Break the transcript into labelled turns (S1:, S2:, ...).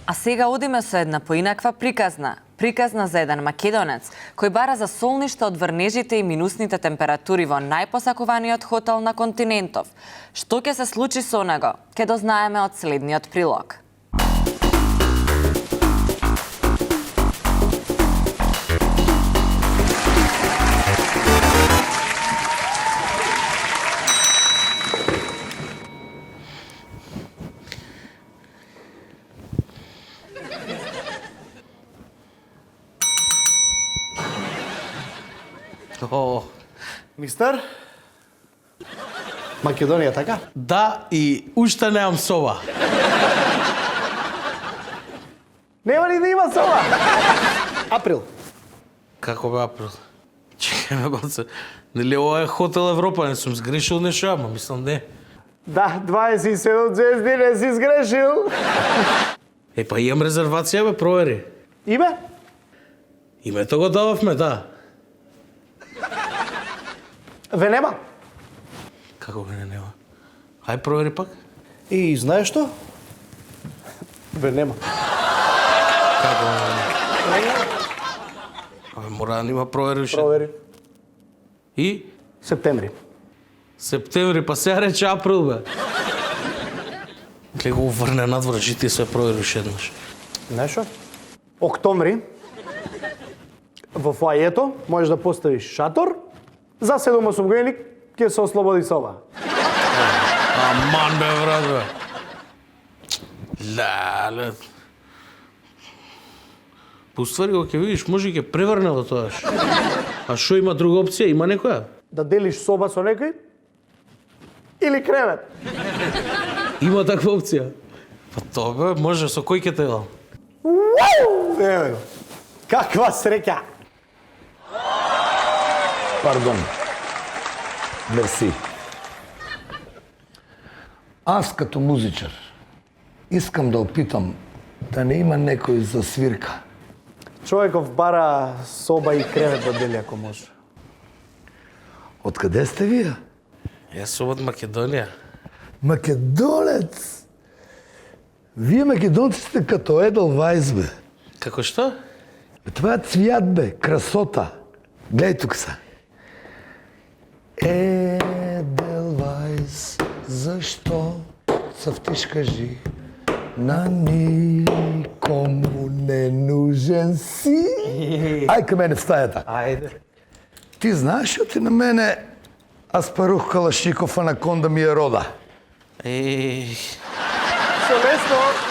S1: А сега одиме со една поинаква приказна. Приказна за еден македонец кој бара за солништа од врнежите и минусните температури во најпосакуваниот хотел на континентов. Што ќе се случи со него? Ке дознаеме од следниот прилог.
S2: Мистер? Македонија, така?
S3: Да, и уште немам соба.
S2: Нема ни да има соба. Април.
S3: Како бе април? Чекај ме, баце. Нели ова е хотел Европа, не сум сгрешил нешто, ама мислам не.
S2: Да, 27 звезди не си сгрешил.
S3: Е, па имам резервација, бе, провери.
S2: Име?
S3: Името го дававме, да.
S2: Ве нема.
S3: Како бе не нема? Хај провери пак.
S2: И знаеш што? Ве нема.
S3: Како бе не нема? Абе, мора да има провери уште.
S2: Провери.
S3: И?
S2: Септември.
S3: Септември, па сега рече април, бе. Ке го врне надвор, жити се провери уште еднаш.
S2: Знаеш што? Октомври. Во фоајето можеш да поставиш шатор. За 7-8 години ќе се ослободи соба.
S3: Аман бе, брат, бе. Леле. По ствари, го ќе видиш, може ќе преврне во тоа. А што има друга опција? Има некоја?
S2: Да делиш соба со некој? Или кревет?
S3: Има таква опција? Па тоа бе, може, со кој ќе те дам?
S2: Еве го. Каква среќа!
S4: Пардон. Мерси. Аз като музичар искам да опитам да не има некој за свирка.
S2: Човеков бара соба и кревет да дели ако може.
S4: Откъде сте вие?
S3: Јас сум од Македонија.
S4: Македонец! Вие македонци сте като Едълвайс, бе.
S3: Како што?
S4: Това е цвят, бе, красота. Гледай тук са. Едълвайс, защо цъфтиш, кажи, на никому не нужен си. Ай към мене в стаята.
S2: Ајде.
S4: Ти знаеш ли ти на мене Аспарух Калашников анаконда ми е рода?
S3: Еј,
S2: Со лесно.